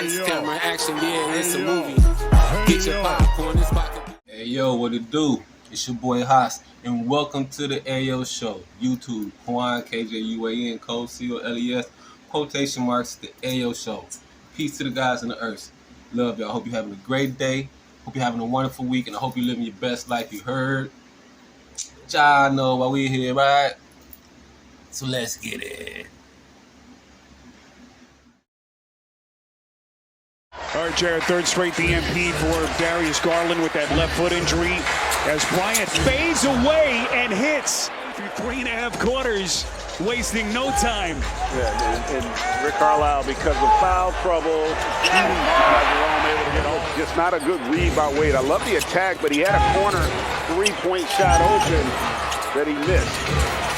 Lights, camera, action, yeah, it's a movie. Get your popcorn, it's about to be. Hey yo, what it do? It's your boy Haas, and welcome to the Ayo Show. YouTube, Juan, KJUAN, Code COLES, quotation marks, the Ayo Show. Peace to the guys on the earth. Love y'all. Hope you're having a great day. Hope you're having a wonderful week, and I hope you're living your best life. You heard? Y'all know why we here, right? So let's get it. All right, Jared, third straight DNP for Darius Garland with that left foot injury as Bryant fades away and hits through 3.5 quarters, wasting no time. Yeah, and Rick Carlisle, because of foul trouble, shooting, Jerome able to get open. Just not a good read by Wade. I love the attack, but he had a corner three-point shot open that he missed.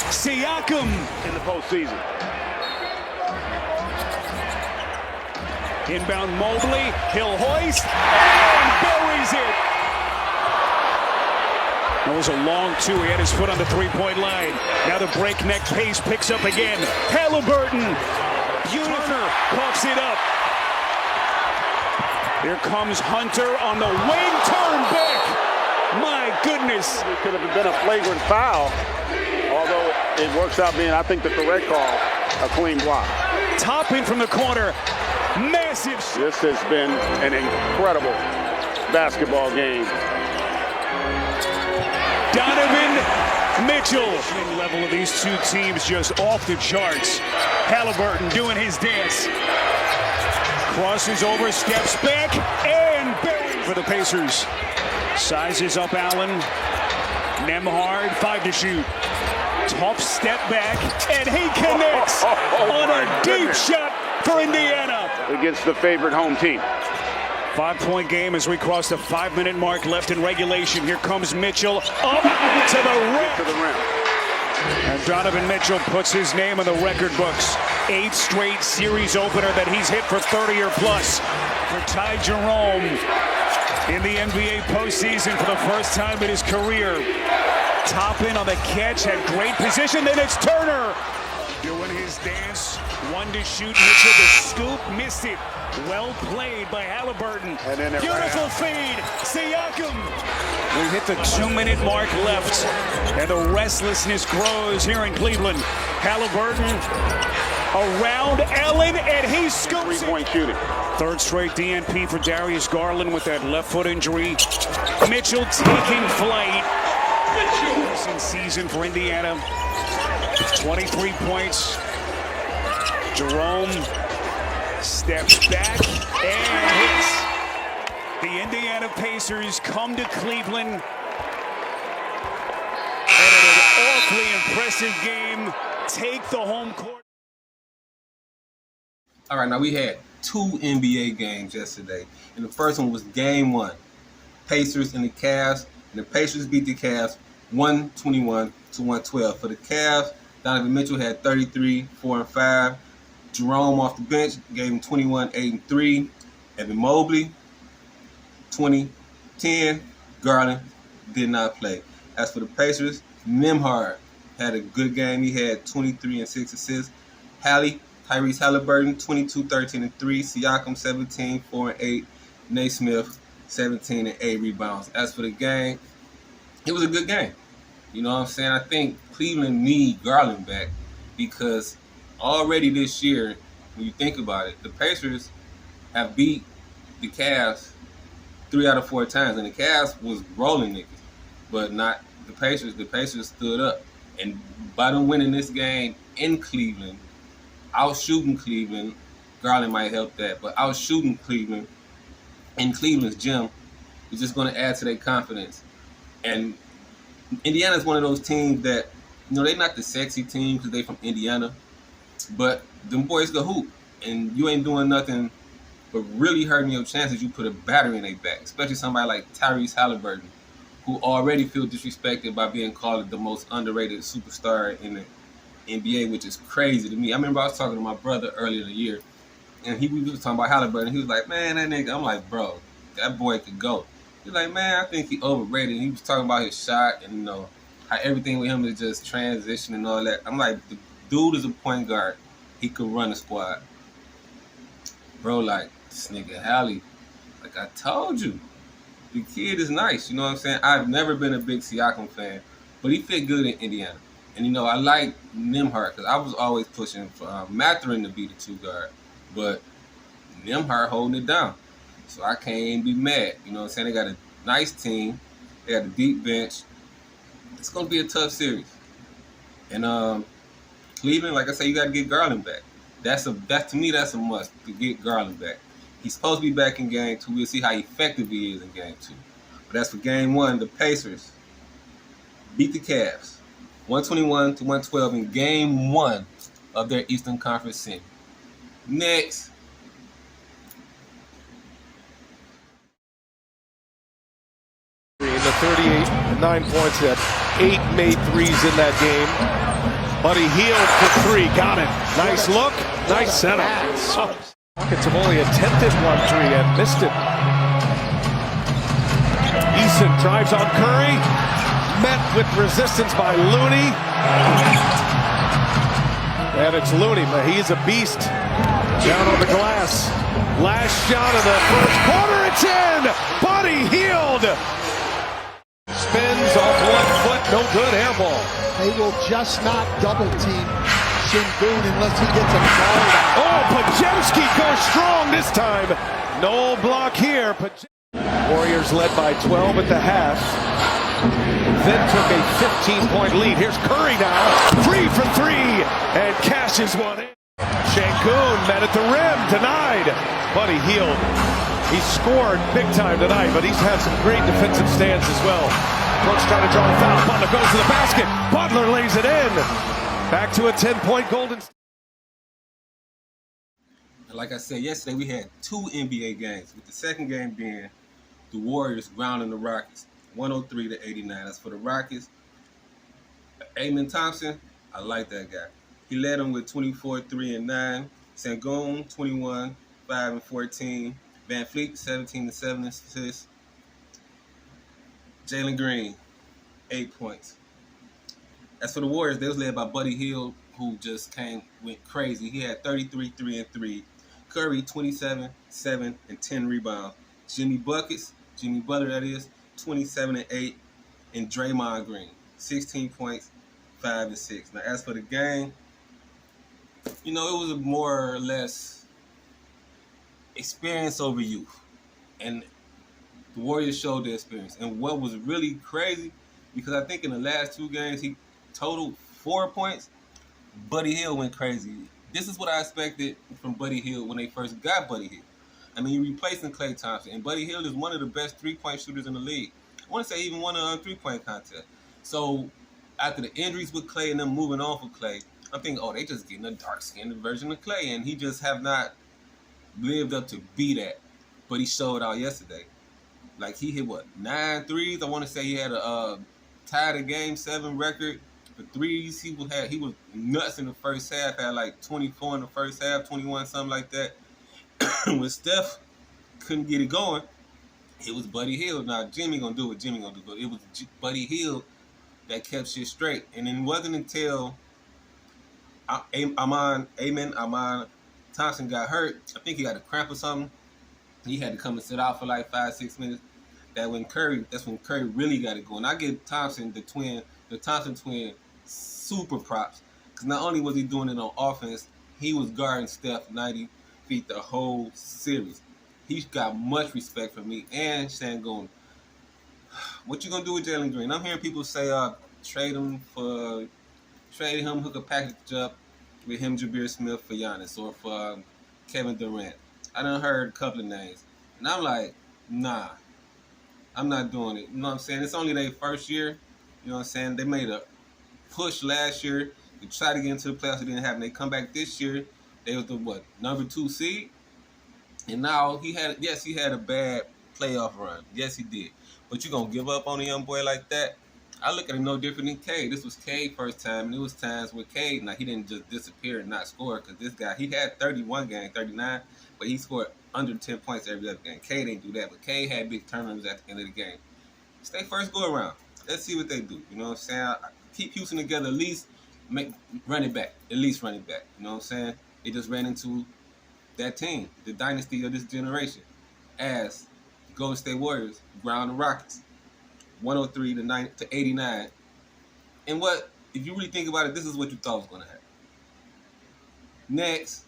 Siakam In the postseason. Inbound Mobley, he'll hoist, and buries it. That was a long two. He had his foot on the three-point line. Now the breakneck pace picks up again. Halliburton, Turner puffs it up. Here comes Hunter on the wing, turn back. My goodness. It could have been a flagrant foul, although it works out being, I think, the correct call, a clean block. Topping from the corner. Massive. This has been an incredible basketball game. Donovan Mitchell. The level of these two teams just off the charts. Halliburton doing his dance. Crosses over, steps back, and buries for the Pacers. Sizes up Allen. Nembhard, 5 to shoot. Tough step back, and he connects on a deep shot for Indiana. Against the favorite home team. 5-point game as we cross the 5-minute mark left in regulation. Here comes Mitchell up to the rim. And Donovan Mitchell puts his name in the record books. 8th straight series opener that he's hit for 30 or plus. For Ty Jerome in the NBA postseason for the first time in his career. Toppin on the catch, had great position, then it's Turner. Doing his dance, 1 to shoot, Mitchell the scoop, missed it. Well played by Halliburton. And then beautiful feed, Siakam. We hit the 2-minute mark left, and the restlessness grows here in Cleveland. Halliburton around Allen, and he scoops Three-point shooting. Third straight DNP for Darius Garland with that left foot injury. Mitchell taking flight. Recent season for Indiana. 23 points. Jerome steps back and hits. The Indiana Pacers come to Cleveland. And in an awfully impressive game, take the home court. All right, now we had 2 NBA games yesterday, and the first one was Game 1, Pacers and the Cavs, and the Pacers beat the Cavs 121-112. For the Cavs, Donovan Mitchell had 33, 4 and 5. Jerome off the bench gave him 21, 8 and 3. Evan Mobley, 20, 10. Garland did not play. As for the Pacers, Nembhard had a good game. He had 23 and 6 assists. Tyrese Halliburton, 22, 13 and 3. Siakam, 17, 4 and 8. Naismith, 17 and 8 rebounds. As for the game, it was a good game. You know what I'm saying? I think Cleveland need Garland back because already this year, when you think about it, the Pacers have beat the Cavs 3 out of 4 times, and the Cavs was rolling niggas, but not the Pacers. The Pacers stood up, and by them winning this game in Cleveland, out-shooting Cleveland, Garland might help that, but out-shooting Cleveland in Cleveland's gym is just going to add to their confidence. And Indiana's one of those teams that, you know, they're not the sexy team because they from Indiana, but them boys go hoop, and you ain't doing nothing but really hurting your chances. You put a battery in their back, especially somebody like Tyrese Halliburton, who already feel disrespected by being called the most underrated superstar in the NBA, which is crazy to me. I remember I was talking to my brother earlier in the year, and we was talking about Halliburton. He was like, man, that nigga. I'm like, bro, that boy could go. He's like, man, I think he overrated. He was talking about his shot and, you know, how everything with him is just transition and all that. I'm like, the dude is a point guard. He could run a squad. Bro, like, This nigga Hallie, like I told you, the kid is nice. You know what I'm saying? I've never been a big Siakam fan, but he fit good in Indiana. And, you know, I like Nembhard because I was always pushing for Mathurin to be the 2 guard. But Nembhard holding it down. So I can't even be mad. You know what I'm saying? They got a nice team. They got a deep bench. It's going to be a tough series. And Cleveland, like I said, you got to get Garland back. To me, that's a must to get Garland back. He's supposed to be back in game 2. We'll see how effective he is in game 2. But as for game 1, the Pacers beat the Cavs 121-112 in game 1 of their Eastern Conference semi. Next. In the 38, 9 points at 8 made threes in that game. Buddy Hield for 3, got it. Nice look, nice setup. Rockets have only attempted 1-3 and missed it. Eason drives on Curry, met with resistance by Looney. And it's Looney, but he's a beast. Down on the glass. Last shot of the first quarter, it's in! Buddy Hield! Spins off 1 foot, no good, air ball. They will just not double team Şengün unless he gets a ball out. Oh, Podziemski goes strong this time. No block here. Warriors led by 12 at the half. Then took a 15-point lead. Here's Curry now. 3 for 3 and cashes one in. Şengün met at the rim, denied. Buddy Hield. He scored big time tonight, but he's had some great defensive stands as well. Brooks trying to draw a foul. Butler goes to the basket. Butler lays it in. Back to a 10-point Golden State. Like I said yesterday, we had 2 NBA games, with the second game being the Warriors grounding the Rockets 103-89. That's for the Rockets. Amen Thompson, I like that guy. He led them with 24, 3, and 9. Şengün, 21, 5, and 14. Van Fleet, 17 and 7 assists. Jalen Green, 8 points. As for the Warriors, they was led by Buddy Hield, who just went crazy. He had 33, 3, and 3. Curry, 27, 7, and 10 rebounds. Jimmy Butler, that is, 27 and 8. And Draymond Green, 16 points, 5 and 6. Now, as for the game, you know, it was a more or less experience over youth. And the Warriors showed their experience. And what was really crazy, because I think in the last 2 games, he totaled 4 points. Buddy Hield went crazy. This is what I expected from Buddy Hield when they first got Buddy Hield. I mean, you're replacing Klay Thompson, and Buddy Hield is one of the best 3-point shooters in the league. I want to say even won a 3-point contest. So after the injuries with Klay and them moving on for Klay, I'm thinking, oh, they just getting a dark-skinned version of Klay, and he just have not lived up to be that. But he showed out yesterday. Like, he hit, 9 threes? I want to say he had a tied a Game 7 record for threes. He was nuts in the first half, had like 24 in the first half, 21, something like that. When Steph couldn't get it going, it was Buddy Hield. Now, Jimmy gonna do what Jimmy gonna do, but it was Buddy Hield that kept shit straight. And it wasn't until Amen Thompson got hurt. I think he got a cramp or something. He had to come and sit out for like 5-6 minutes. That's when Curry really got it going. I give Thompson, the Thompson twin, super props. Because not only was he doing it on offense, he was guarding Steph 90 feet the whole series. He's got much respect for me and Şengün. What you gonna do with Jalen Green? I'm hearing people say trade him, hook a package up with him, Jabir Smith for Giannis, or for Kevin Durant. I done heard a couple of names. And I'm like, nah, I'm not doing it. You know what I'm saying? It's only their first year. You know what I'm saying? They made a push last year to try to get into the playoffs. It didn't happen. They come back this year. They was the, number 2 seed? And now he had a bad playoff run. Yes, he did. But you going to give up on a young boy like that? I look at him no different than Cade. This was Cade first time, and it was times with Cade. Now, he didn't just disappear and not score, because this guy, he had 31 games, 39, but he scored under 10 points every other game. Cade didn't do that, but Cade had big turnovers at the end of the game. It's their first go-around. Let's see what they do. You know what I'm saying? Keep Houston together, at least run it back. At least run it back. You know what I'm saying? They just ran into that team, the dynasty of this generation, as Golden State Warriors ground the Rockets 103 to 89. And what, if you really think about it, this is what you thought was going to happen. Next.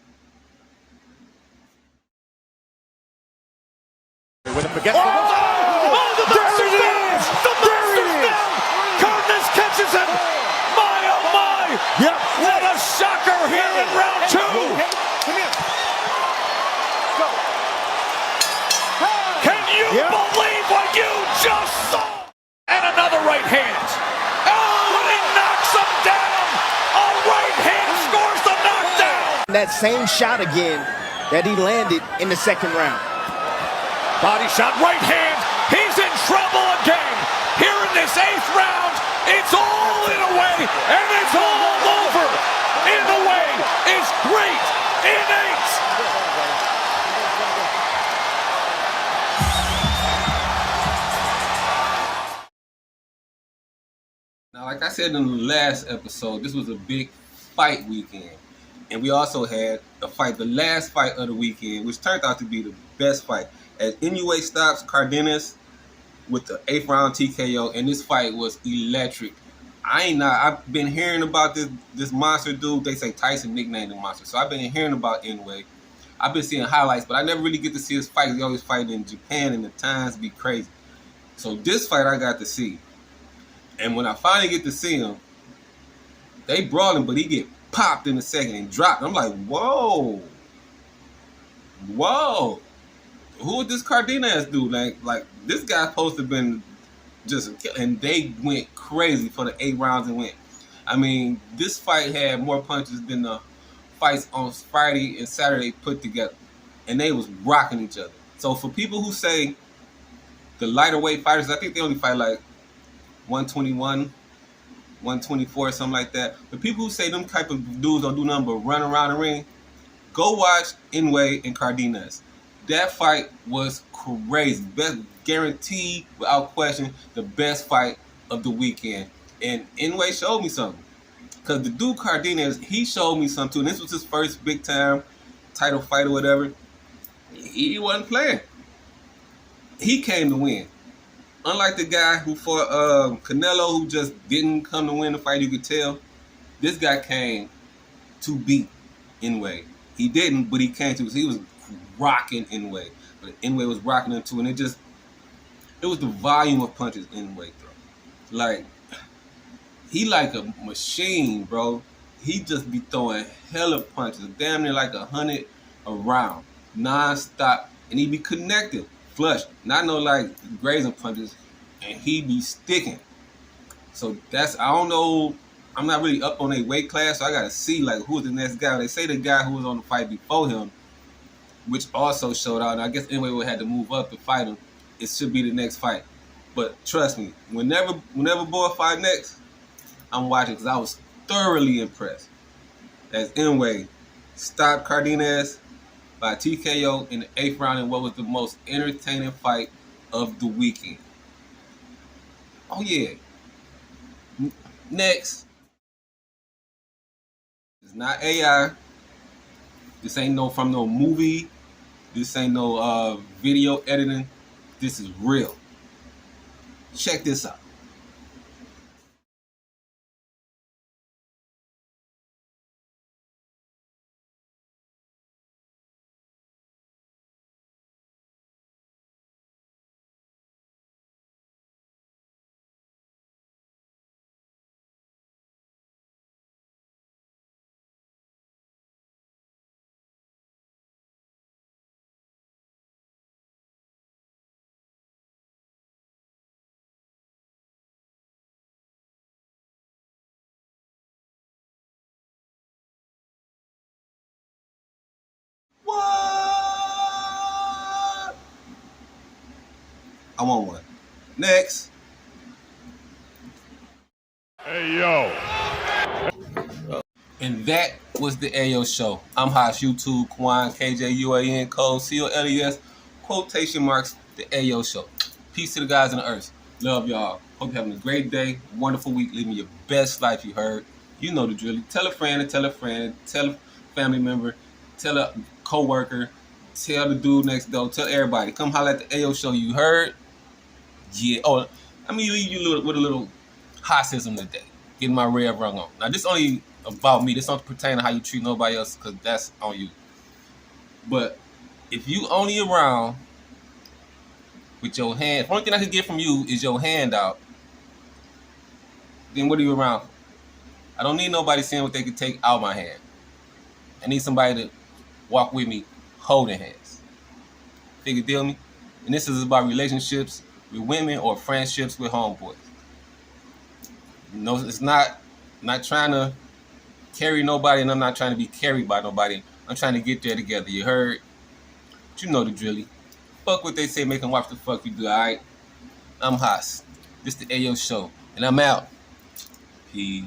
With him against the wall. Oh, the monster's down! The monster's down! Cardenas catches him! My, oh my! Yep. What a shocker here in round two! Come here. Go. Can you believe what you just saw? And another right hand. Oh, and he knocks him down! A right hand scores the knockdown! That same shot again that he landed in the second round. Body shot, right hand. He's in trouble again. Here in this 8th round, it's all Inoue, and it's all over. Inoue is great in 8. Now, like I said in the last episode, this was a big fight weekend. And we also had a fight, the last fight of the weekend, which turned out to be the best fight. As Inoue stops Cardenas with the 8th round TKO, and this fight was electric. I've been hearing about this monster dude. They say Tyson nicknamed him Monster. So I've been hearing about Inoue. I've been seeing highlights, but I never really get to see his fight. He always fighting in Japan, and the times be crazy. So this fight I got to see. And when I finally get to see him, they brought him, but he get popped in a second and dropped. I'm like, whoa. Whoa. Who would this Cardenas do? Like this guy supposed to have been just, and they went crazy for the 8 rounds and went. I mean, this fight had more punches than the fights on Friday and Saturday put together, and they was rocking each other. So for people who say the lighter weight fighters, I think they only fight like 121, 124, something like that. But people who say them type of dudes don't do nothing but run around the ring, go watch Inoue and Cardenas. That fight was crazy. Best, guaranteed, without question, the best fight of the weekend. And Inoue showed me something. Because the dude Cardenas, he showed me something too. And this was his first big time title fight or whatever. He wasn't playing. He came to win. Unlike the guy who fought Canelo, who just didn't come to win the fight, you could tell. This guy came to beat Inoue. He didn't, but he came to. He was rocking Inoue. But Inoue was rocking him too. And it was the volume of punches Inoue threw. Like, he like a machine, bro. He just be throwing hella punches. Damn near like 100 a round. Non-stop. And he be connected. Flush. Not no like grazing punches. And he be sticking. So I don't know. I'm not really up on a weight class, so I gotta see like who's the next guy. They say the guy who was on the fight before him, which also showed out. And I guess Inoue would have to move up to fight him. It should be the next fight. But trust me, whenever boy fight next, I'm watching because I was thoroughly impressed as Inoue stopped Cardenas by TKO in the 8th round in what was the most entertaining fight of the weekend. Oh yeah. Next. It's not AI. This ain't from no movie. This ain't no video editing. This is real. Check this out. What? I want one. Next. Hey, yo. And that was the Ayo Show. I'm Haas YouTube, Kwan, KJUAN, Code, COLES, quotation marks, the Ayo Show. Peace to the guys in the earth. Love y'all. Hope you're having a great day, wonderful week, living your best life, you heard. You know the drill. Tell a friend and tell a friend, tell a family member, tell a co-worker, tell the dude next door, tell everybody. Come holler at the AO show. You heard? Yeah. Oh, I mean, you with a little hot system today. Getting my rev rung on. Now, this only about me. This don't pertain to how you treat nobody else, because that's on you. But if you only around with your hand, the only thing I can get from you is your hand out, then what are you around for? I don't need nobody saying what they can take out my hand. I need somebody to walk with me holding hands. Figure deal me? And this is about relationships with women or friendships with homeboys. No, it's not trying to carry nobody, and I'm not trying to be carried by nobody. I'm trying to get there together. You heard? But you know the drilly. Fuck what they say, make them watch the fuck you do, alright? I'm Haas. This the AO show, and I'm out. Peace.